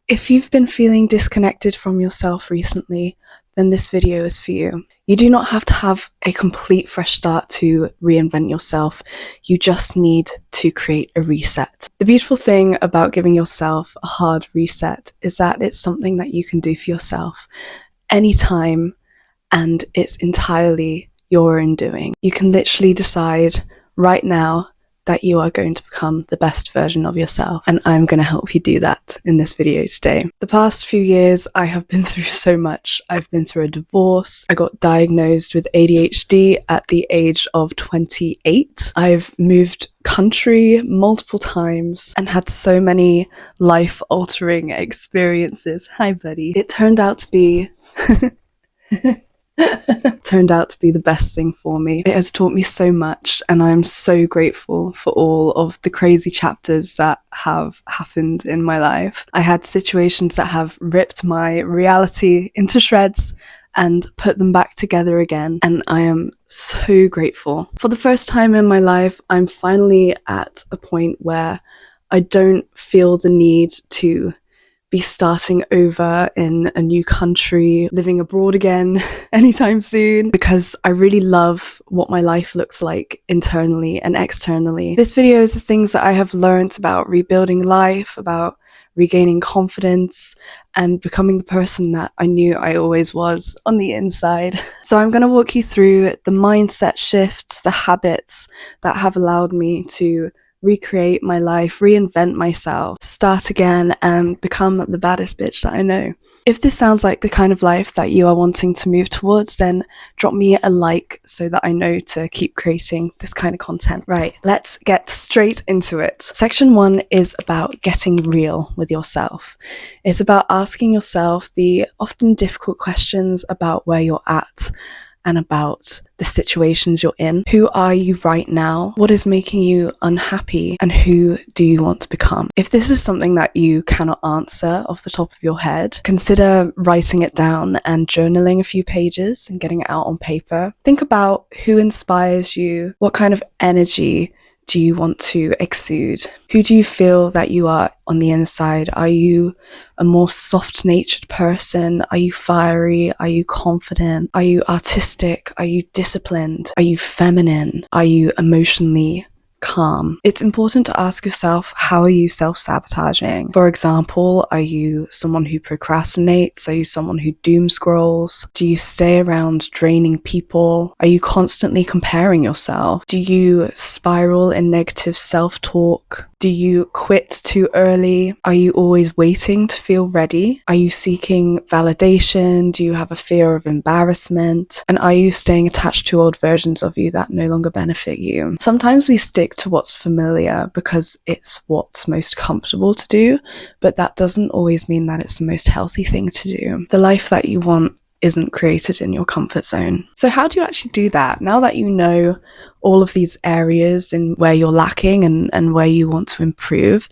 If you've been feeling disconnected from yourself recently, then this video is for you. You do not have to have a complete fresh start to reinvent yourself. You just need to create a reset. The beautiful thing about giving yourself a hard reset is that it's something that you can do for yourself anytime, and it's entirely your own doing. You can literally decide right now that you are going to become the best version of yourself, and I'm going to help you do that in this video today. The past few years, I have been through so much. I've been through a divorce. I got diagnosed with ADHD at the age of 28. I've moved country multiple times and had so many life-altering experiences. Hi, buddy. It turned out to be the best thing for me. It has taught me so much, and I'm so grateful for all of the crazy chapters that have happened in my life. I had situations that have ripped my reality into shreds and put them back together again, and I am so grateful. For the first time in my life, I'm finally at a point where I don't feel the need to be starting over in a new country, living abroad again anytime soon, because I really love what my life looks like internally and externally. This video is the things that I have learned about rebuilding life, about regaining confidence, and becoming the person that I knew I always was on the inside. So I'm going to walk you through the mindset shifts, the habits that have allowed me to recreate my life, reinvent myself, start again, and become the baddest bitch that I know. If this sounds like the kind of life that you are wanting to move towards, then drop me a like so that I know to keep creating this kind of content. Right, let's get straight into it. Section 1 is about getting real with yourself. It's about asking yourself the often difficult questions about where you're at and about the situations you're in. Who are you right now? What is making you unhappy? And who do you want to become? If this is something that you cannot answer off the top of your head, consider writing it down and journaling a few pages and getting it out on paper. Think about who inspires you, what kind of energy do you want to exude? Who do you feel that you are on the inside? Are you a more soft-natured person? Are you fiery? Are you confident? Are you artistic? Are you disciplined? Are you feminine? Are you emotionally calm? It's important to ask yourself, how are you self-sabotaging? For example, are you someone who procrastinates? Are you someone who doom scrolls? Do you stay around draining people? Are you constantly comparing yourself? Do you spiral in negative self-talk? Do you quit too early? Are you always waiting to feel ready? Are you seeking validation? Do you have a fear of embarrassment? And are you staying attached to old versions of you that no longer benefit you? Sometimes we stick to what's familiar because it's what's most comfortable to do, but that doesn't always mean that it's the most healthy thing to do. The life that you want isn't created in your comfort zone. So how do you actually do that? Now that you know all of these areas and where you're lacking and where you want to improve,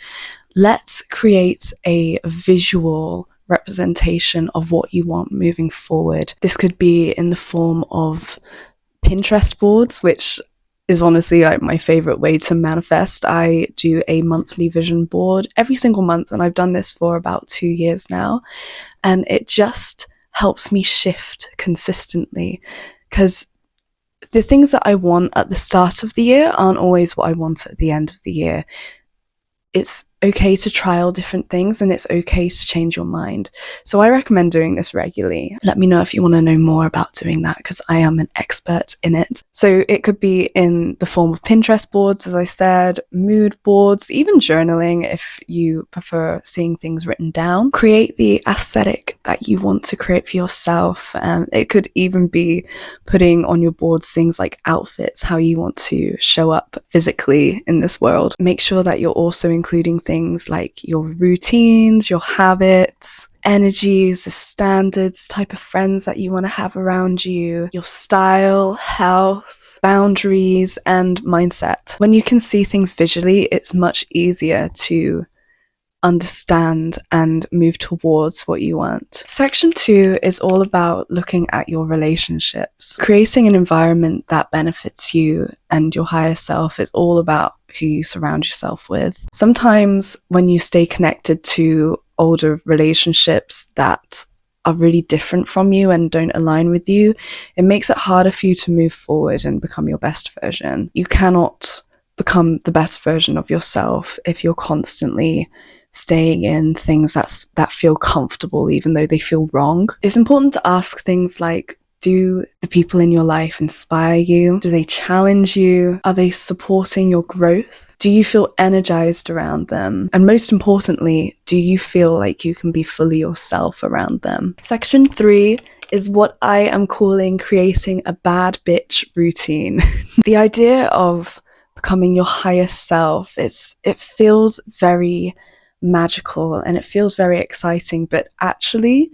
let's create a visual representation of what you want moving forward. This could be in the form of Pinterest boards, which is honestly like my favorite way to manifest. I do a monthly vision board every single month, and I've done this for about 2 years now, and it just helps me shift consistently, because the things that I want at the start of the year aren't always what I want at the end of the year. It's okay to trial different things, and it's okay to change your mind. So I recommend doing this regularly. Let me know if you want to know more about doing that, because I am an expert in it. So it could be in the form of Pinterest boards, as I said, mood boards, even journaling if you prefer seeing things written down. Create the aesthetic that you want to create for yourself. It could even be putting on your boards things like outfits, how you want to show up physically in this world. Make sure that you're also including things like your routines, your habits, energies, the standards, type of friends that you want to have around you, your style, health, boundaries, and mindset. When you can see things visually, it's much easier to understand and move towards what you want. Section 2 is all about looking at your relationships. Creating an environment that benefits you and your higher self is all about who you surround yourself with. Sometimes when you stay connected to older relationships that are really different from you and don't align with you, it makes it harder for you to move forward and become your best version. You cannot become the best version of yourself if you're constantly staying in things that feel comfortable even though they feel wrong. It's important to ask things like, do the people in your life inspire you? Do they challenge you? Are they supporting your growth? Do you feel energized around them? And most importantly, do you feel like you can be fully yourself around them? Section 3 is what I am calling creating a bad bitch routine. The idea of becoming your highest self, it feels very magical and it feels very exciting, but actually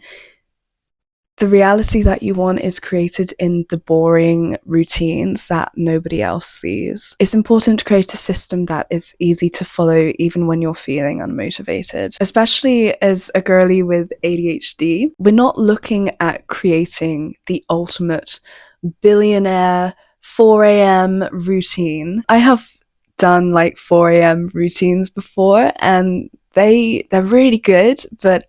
the reality that you want is created in the boring routines that nobody else sees. It's important to create a system that is easy to follow even when you're feeling unmotivated. Especially as a girly with ADHD, we're not looking at creating the ultimate billionaire 4 a.m. routine. I have done like 4 a.m. routines before and they're really good, but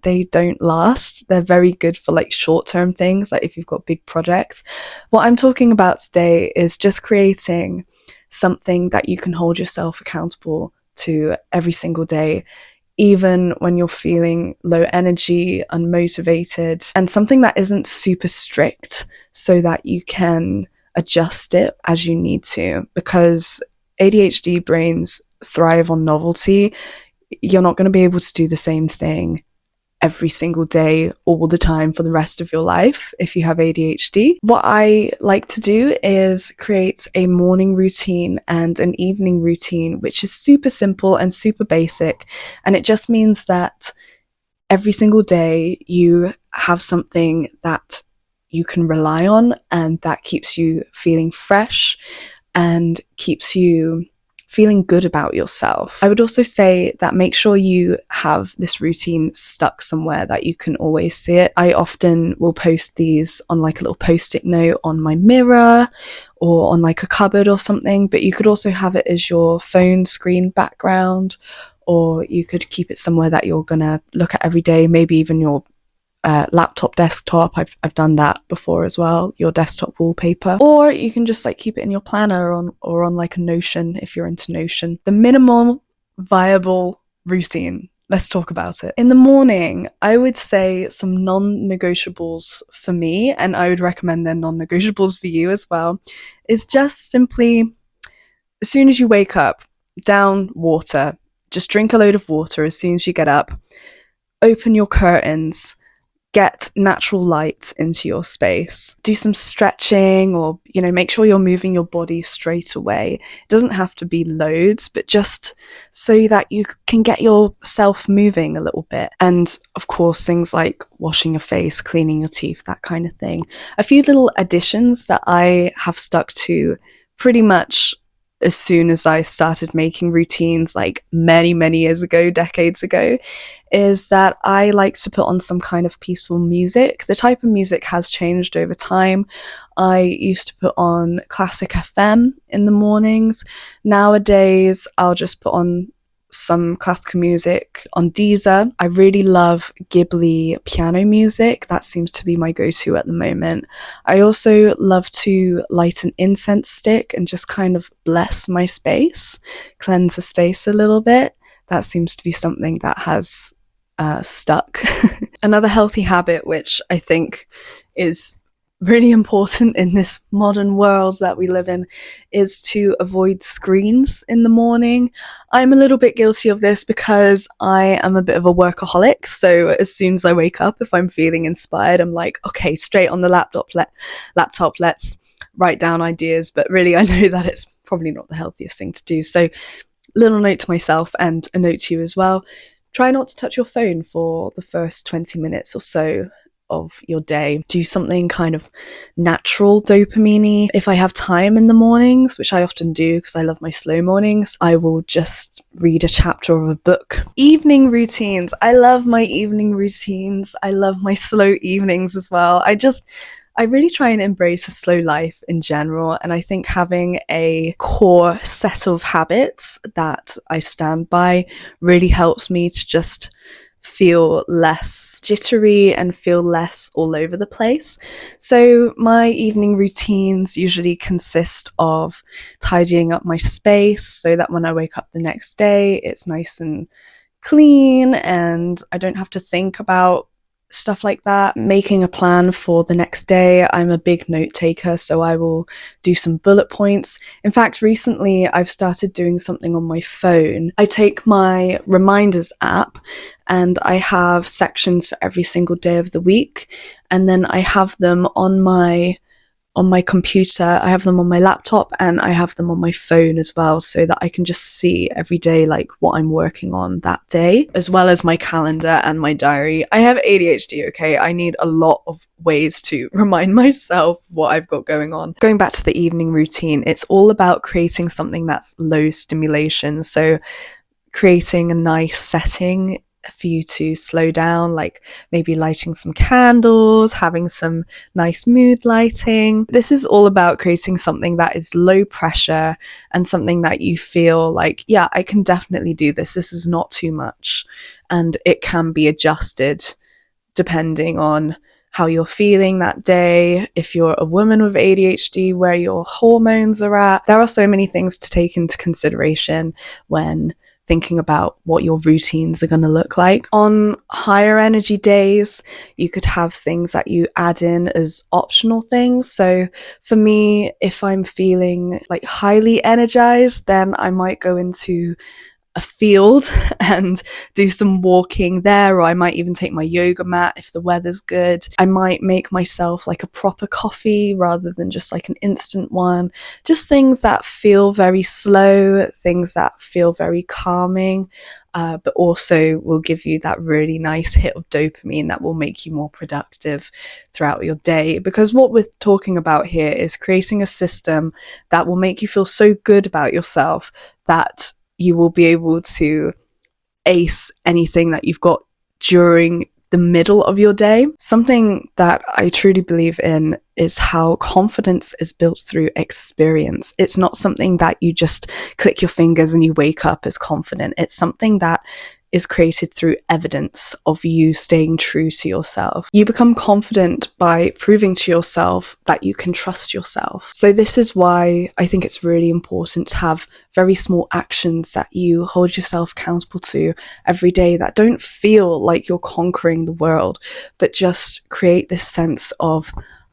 they don't last. They're very good for like short-term things, like if you've got big projects. What I'm talking about today is just creating something that you can hold yourself accountable to every single day, even when you're feeling low energy, unmotivated, and something that isn't super strict so that you can adjust it as you need to, because ADHD brains thrive on novelty. You're not going to be able to do the same thing every single day, all the time for the rest of your life if you have ADHD. What I like to do is create a morning routine and an evening routine, which is super simple and super basic. And it just means that every single day you have something that you can rely on and that keeps you feeling fresh and keeps you feeling good about yourself. I would also say that make sure you have this routine stuck somewhere that you can always see it. I often will post these on like a little post-it note on my mirror or on like a cupboard or something, but you could also have it as your phone screen background, or you could keep it somewhere that you're gonna look at every day, maybe even your laptop desktop. I've done that before as well, your desktop wallpaper. Or you can just like keep it in your planner or on like a Notion if you're into Notion. The minimal viable routine. Let's talk about it. In the morning, I would say some non-negotiables for me, and I would recommend they're non-negotiables for you as well, is just simply, as soon as you wake up, down water. Just drink a load of water as soon as you get up. Open your curtains. Get natural light into your space. Do some stretching, or, make sure you're moving your body straight away. It doesn't have to be loads, but just so that you can get yourself moving a little bit. And of course, things like washing your face, cleaning your teeth, that kind of thing. A few little additions that I have stuck to pretty much as soon as I started making routines, like many, many years ago, decades ago, is that I like to put on some kind of peaceful music. The type of music has changed over time. I used to put on classic FM in the mornings. Nowadays, I'll just put on some classical music on Deezer. I really love Ghibli piano music. That seems to be my go-to at the moment. I also love to light an incense stick and just kind of bless my space, cleanse the space a little bit. That seems to be something that has stuck. Another healthy habit, which I think is really important in this modern world that we live in, is to avoid screens in the morning. I'm a little bit guilty of this because I am a bit of a workaholic. So as soon as I wake up, if I'm feeling inspired, I'm like, okay, straight on the laptop, let's write down ideas. But really, I know that it's probably not the healthiest thing to do. So little note to myself and a note to you as well. Try not to touch your phone for the first 20 minutes or so of your day. Do something kind of natural dopamine-y. If I have time in the mornings, which I often do because I love my slow mornings, I will just read a chapter of a book. Evening routines. I love my evening routines. I love my slow evenings as well. I I really try and embrace a slow life in general, and I think having a core set of habits that I stand by really helps me to just feel less jittery and feel less all over the place. So my evening routines usually consist of tidying up my space so that when I wake up the next day, it's nice and clean and I don't have to think about stuff like that. Making a plan for the next day. I'm a big note taker, so I will do some bullet points. In fact, recently I've started doing something on my phone. I take my reminders app and I have sections for every single day of the week, and then I have them on my computer, I have them on my laptop, and I have them on my phone as well, so that I can just see every day like what I'm working on that day, as well as my calendar and my diary. I have ADHD, okay? I need a lot of ways to remind myself what I've got going on. Going back to the evening routine, it's all about creating something that's low stimulation. So creating a nice setting for you to slow down, like maybe lighting some candles, having some nice mood lighting. This is all about creating something that is low pressure and something that you feel like, yeah, I can definitely do this. This is not too much. And it can be adjusted depending on how you're feeling that day. If you're a woman with ADHD, where your hormones are at. There are so many things to take into consideration when thinking about what your routines are going to look like. On higher energy days, you could have things that you add in as optional things. So for me, if I'm feeling like highly energized, then I might go into a field and do some walking there, or I might even take my yoga mat if the weather's good. I might make myself like a proper coffee rather than just like an instant one. Just things that feel very slow, things that feel very calming, but also will give you that really nice hit of dopamine that will make you more productive throughout your day. Because what we're talking about here is creating a system that will make you feel so good about yourself that you will be able to ace anything that you've got during the middle of your day. Something that I truly believe in is how confidence is built through experience. It's not something that you just click your fingers and you wake up as confident. It's something that is created through evidence of you staying true to yourself. You become confident by proving to yourself that you can trust yourself. So this is why I think it's really important to have very small actions that you hold yourself accountable to every day that don't feel like you're conquering the world, but just create this sense of,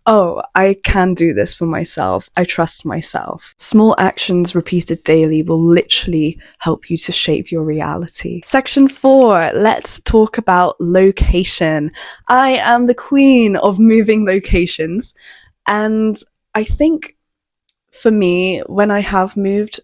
oh, I can do this for myself. I trust myself. Small actions repeated daily will literally help you to shape your reality. Section 4, let's talk about location. I am the queen of moving locations, and I think for me, when I have moved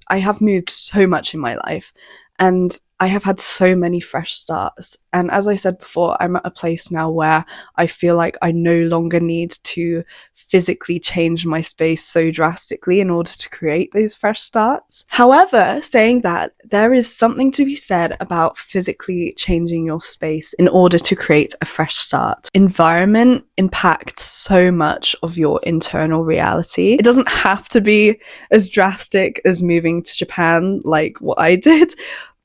so much in my life, and I have had so many fresh starts. And as I said before, I'm at a place now where I feel like I no longer need to physically change my space so drastically in order to create those fresh starts. However, saying that, there is something to be said about physically changing your space in order to create a fresh start. Environment impacts so much of your internal reality. It doesn't have to be as drastic as moving to Japan like what I did,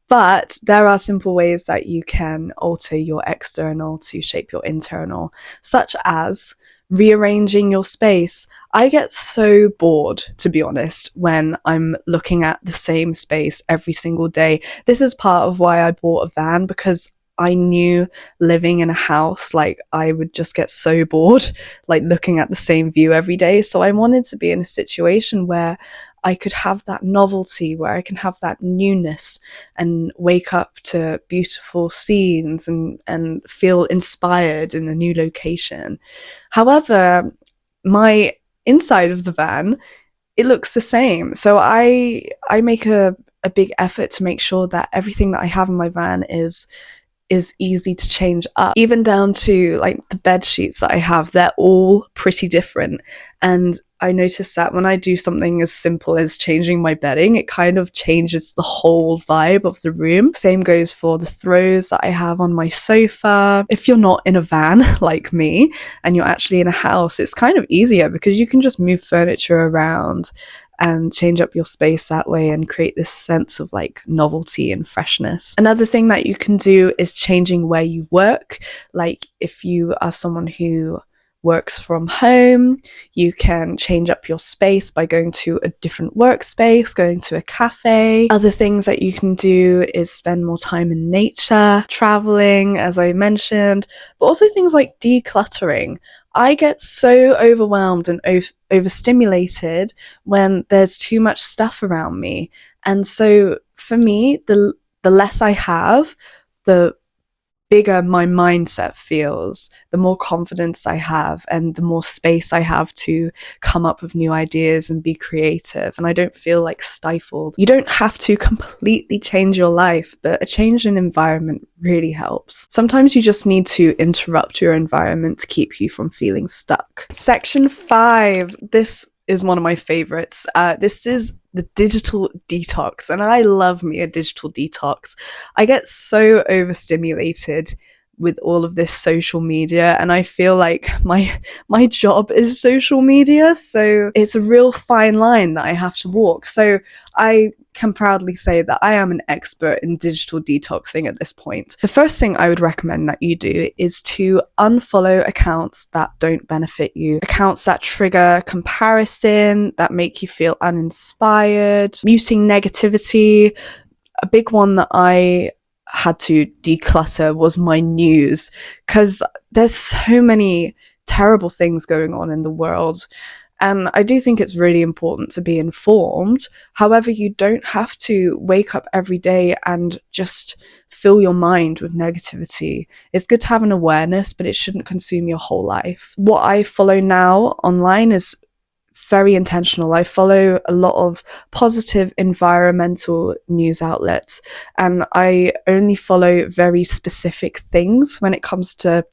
but there are simple ways that you can alter your external to shape your internal, such as rearranging your space. I get so bored, to be honest, when I'm looking at the same space every single day. This is part of why I bought a van, because I knew living in a house, like, I would just get so bored, like, looking at the same view every day. So I wanted to be in a situation where I could have that novelty, where I can have that newness and wake up to beautiful scenes and feel inspired in a new location. However, my inside of the van, it looks the same. So I make a big effort to make sure that everything that I have in my van is is easy to change up. Even down to like the bed sheets that I have, they're all pretty different. And I noticed that when I do something as simple as changing my bedding, it kind of changes the whole vibe of the room. Same goes for the throws that I have on my sofa. If you're not in a van like me and you're actually in a house, it's kind of easier because you can just move furniture around and change up your space that way and create this sense of like novelty and freshness. Another thing that you can do is changing where you work. Like if you are someone who works from home, you can change up your space by going to a different workspace, going to a cafe. Other things that you can do is spend more time in nature, traveling, as I mentioned, but also things like decluttering. I get so overwhelmed and overstimulated when there's too much stuff around me. And so for me, the less I have, the bigger my mindset feels, the more confidence I have, and the more space I have to come up with new ideas and be creative, and I don't feel like stifled. You don't have to completely change your life, but a change in environment really helps. Sometimes you just need to interrupt your environment to keep you from feeling stuck. Section 5. This is one of my favorites. This is the digital detox, and I love me a digital detox. I get so overstimulated with all of this social media, and I feel like my job is social media, so it's a real fine line that I have to walk. So I can proudly say that I am an expert in digital detoxing at this point. The first thing I would recommend that you do is to unfollow accounts that don't benefit you, accounts that trigger comparison, that make you feel uninspired, muting negativity. A big one that I had to declutter was my news, because there's so many terrible things going on in the world. And I do think it's really important to be informed. However, you don't have to wake up every day and just fill your mind with negativity. It's good to have an awareness, but it shouldn't consume your whole life. What I follow now online is very intentional. I follow a lot of positive environmental news outlets, and I only follow very specific things when it comes to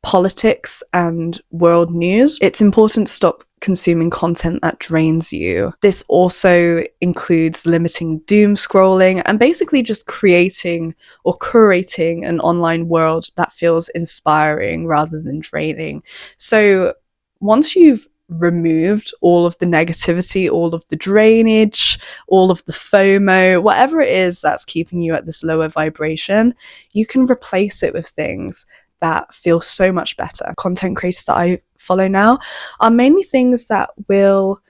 politics and world news. It's important to stop consuming content that drains you. This also includes limiting doom scrolling and basically just creating or curating an online world that feels inspiring rather than draining. So once you've removed all of the negativity, all of the drainage, all of the FOMO, whatever it is that's keeping you at this lower vibration, you can replace it with things that feel so much better. Content creators that I follow now are mainly things that will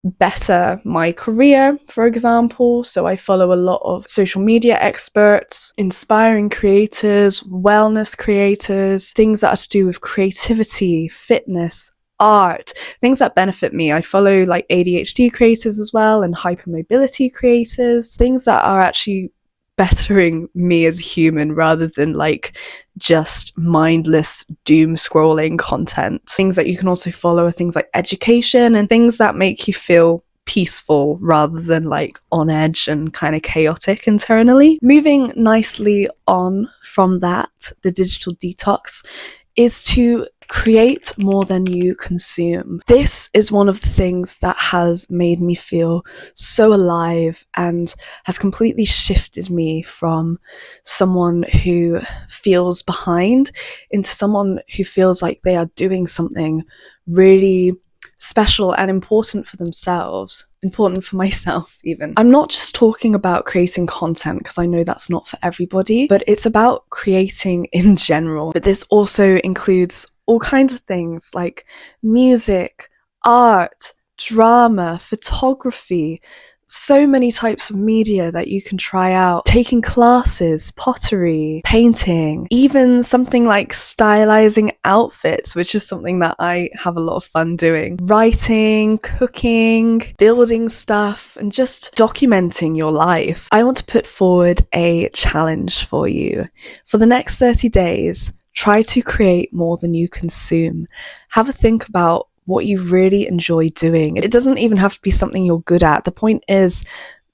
better my career, for example. So I follow a lot of social media experts, inspiring creators, wellness creators, things that are to do with creativity, fitness, art, things that benefit me. I follow like ADHD creators as well, and hypermobility creators, things that are actually bettering me as a human rather than like just mindless doom scrolling content. Things that you can also follow are things like education and things that make you feel peaceful rather than like on edge and kind of chaotic internally. Moving nicely on from that, the digital detox is to create more than you consume. This is one of the things that has made me feel so alive and has completely shifted me from someone who feels behind into someone who feels like they are doing something really special and important for themselves, important for myself even. I'm not just talking about creating content, because I know that's not for everybody, but it's about creating in general. But this also includes all kinds of things like music, art, drama, photography, so many types of media that you can try out, taking classes, pottery, painting, even something like stylizing outfits, which is something that I have a lot of fun doing, writing, cooking, building stuff, and just documenting your life. I want to put forward a challenge for you. For the next 30 days, try to create more than you consume. Have a think about what you really enjoy doing. It doesn't even have to be something you're good at. The point is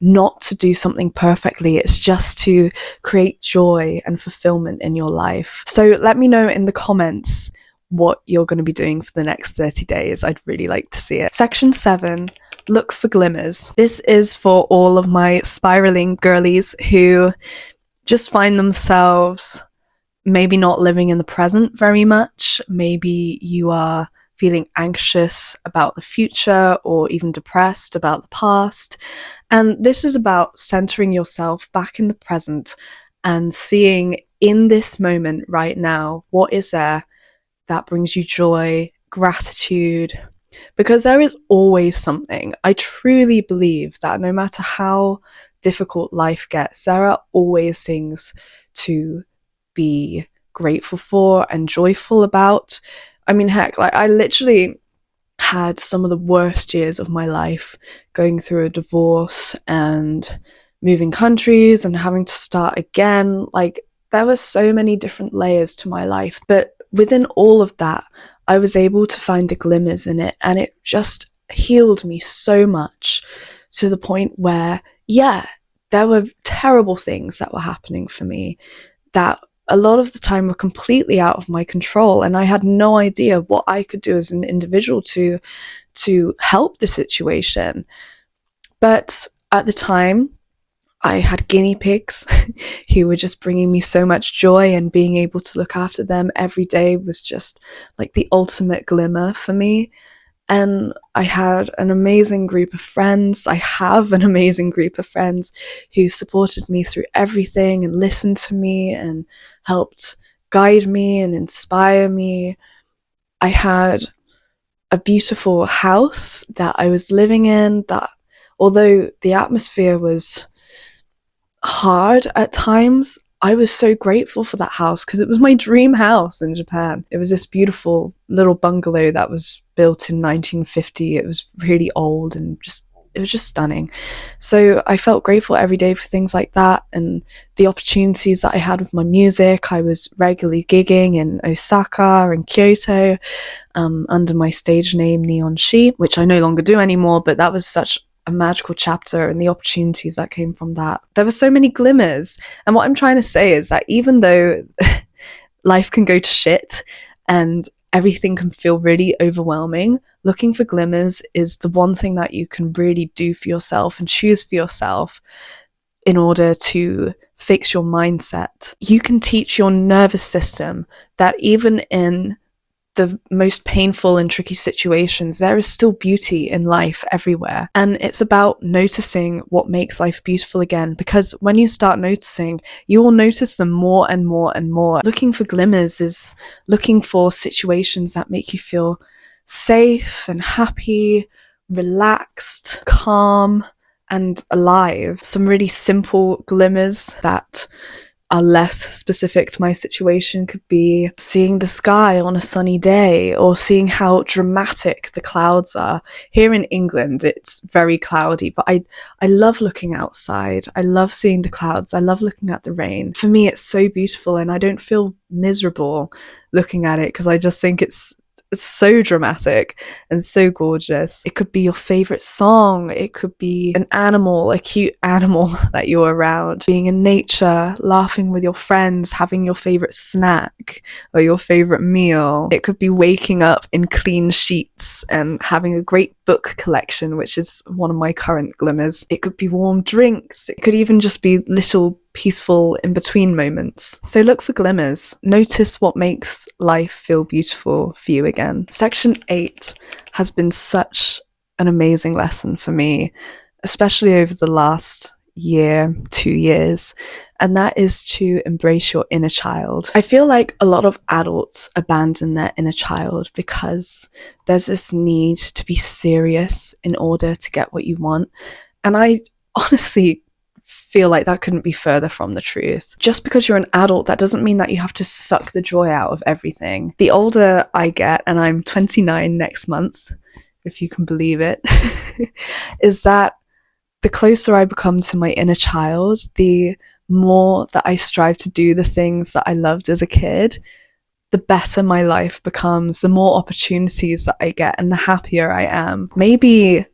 not to do something perfectly. It's just to create joy and fulfillment in your life. So let me know in the comments what you're going to be doing for the next 30 days. I'd really like to see it. Section 7, look for glimmers. This is for all of my spiraling girlies who just find themselves maybe not living in the present very much. Maybe you are feeling anxious about the future or even depressed about the past. And this is about centering yourself back in the present and seeing in this moment right now, what is there that brings you joy, gratitude, because there is always something. I truly believe that no matter how difficult life gets, there are always things to be grateful for and joyful about. I mean, heck, like I literally had some of the worst years of my life, going through a divorce and moving countries and having to start again. Like there were so many different layers to my life, but within all of that, I was able to find the glimmers in it, and it just healed me so much, to the point where, yeah, there were terrible things that were happening for me that a lot of the time were completely out of my control, and I had no idea what I could do as an individual to help the situation. But at the time, I had guinea pigs who were just bringing me so much joy, and being able to look after them every day was just like the ultimate glimmer for me. And I had an amazing group of friends. I have an amazing group of friends who supported me through everything and listened to me and helped guide me and inspire me. I had a beautiful house that I was living in, that although the atmosphere was hard at times, I was so grateful for that house because it was my dream house in Japan. It was this beautiful little bungalow that was built in 1950. It was really old and it was just stunning. So I felt grateful every day for things like that, and the opportunities that I had with my music. I was regularly gigging in Osaka and Kyoto under my stage name Neon She, which I no longer do anymore, but that was such a magical chapter, and the opportunities that came from that. There were so many glimmers. And what I'm trying to say is that even though life can go to shit and everything can feel really overwhelming, looking for glimmers is the one thing that you can really do for yourself and choose for yourself in order to fix your mindset. You can teach your nervous system that even in the most painful and tricky situations, there is still beauty in life everywhere. And it's about noticing what makes life beautiful again, because when you start noticing, you will notice them more and more and more. Looking for glimmers is looking for situations that make you feel safe and happy, relaxed, calm, and alive. Some really simple glimmers that are less specific to my situation could be seeing the sky on a sunny day, or seeing how dramatic the clouds are. Here in England, it's very cloudy, but I love looking outside. I love seeing the clouds. I love looking at the rain. For me, it's so beautiful, and I don't feel miserable looking at it because I just think it's so dramatic and so gorgeous. It could be your favorite song. It could be an animal, a cute animal that you're around. Being in nature, laughing with your friends, having your favorite snack or your favorite meal. It could be waking up in clean sheets and having a great book collection, which is one of my current glimmers. It could be warm drinks. It could even just be little peaceful in-between moments. So look for glimmers. Notice what makes life feel beautiful for you again. Section 8 has been such an amazing lesson for me, especially over the last year, 2 years, and that is to embrace your inner child. I feel like a lot of adults abandon their inner child because there's this need to be serious in order to get what you want, and I honestly feel like that couldn't be further from the truth. Just because you're an adult, that doesn't mean that you have to suck the joy out of everything. The older I get, and I'm 29 next month, if you can believe it, is that the closer I become to my inner child, the more that I strive to do the things that I loved as a kid, the better my life becomes, the more opportunities that I get, and the happier I am. Maybe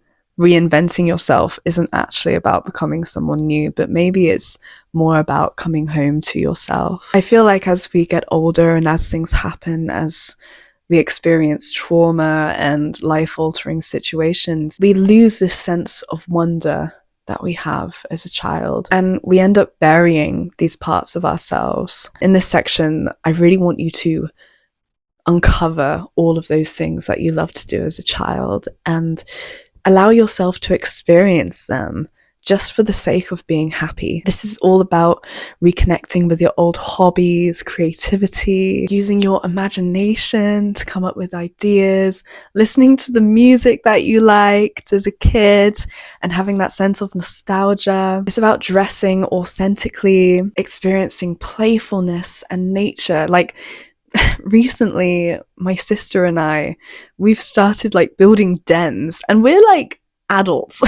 reinventing yourself isn't actually about becoming someone new, but maybe it's more about coming home to yourself. I feel like as we get older and as things happen, as we experience trauma and life-altering situations, we lose this sense of wonder that we have as a child, and we end up burying these parts of ourselves. In this section, I really want you to uncover all of those things that you loved to do as a child and allow yourself to experience them just for the sake of being happy. This is all about reconnecting with your old hobbies, creativity, using your imagination to come up with ideas, listening to the music that you liked as a kid and having that sense of nostalgia. It's about dressing authentically, experiencing playfulness and nature. Like, recently, my sister and we've started like building dens, and we're like adults.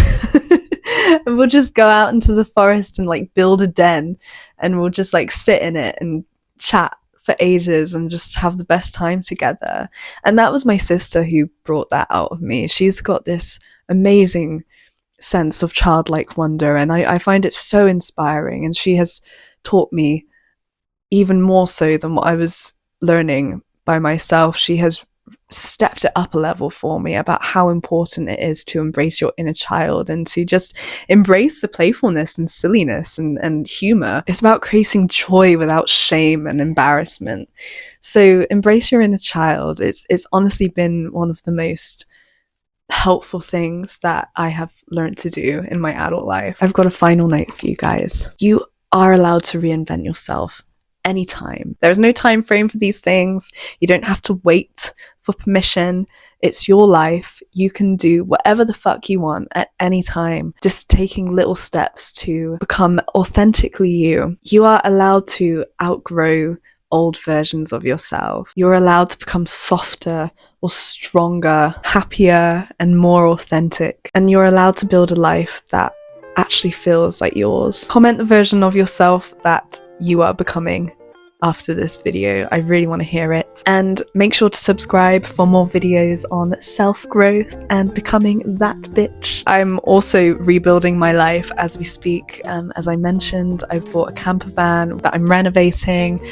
And we'll just go out into the forest and like build a den, and we'll just like sit in it and chat for ages and just have the best time together. And that was my sister who brought that out of me. She's got this amazing sense of childlike wonder, and I find it so inspiring, and she has taught me even more so than what I was learning by myself. She has stepped it up a level for me about how important it is to embrace your inner child and to just embrace the playfulness and silliness and humor. It's about creating joy without shame and embarrassment. So embrace your inner child. It's honestly been one of the most helpful things that I have learned to do in my adult life. I've got a final note for you guys. You are allowed to reinvent yourself anytime. There's no time frame for these things. You don't have to wait for permission. It's your life. You can do whatever the fuck you want at any time. Just taking little steps to become authentically you. You are allowed to outgrow old versions of yourself. You're allowed to become softer or stronger, happier and more authentic. And you're allowed to build a life that actually feels like yours. Comment the version of yourself that you are becoming after this video. I really want to hear it. And make sure to subscribe for more videos on self-growth and becoming that bitch. I'm also rebuilding my life as we speak. As I mentioned, I've bought a camper van that I'm renovating,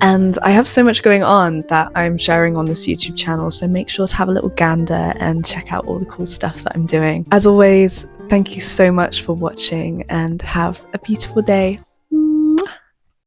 and I have so much going on that I'm sharing on this YouTube channel, so make sure to have a little gander and check out all the cool stuff that I'm doing. As always, thank you so much for watching and have a beautiful day.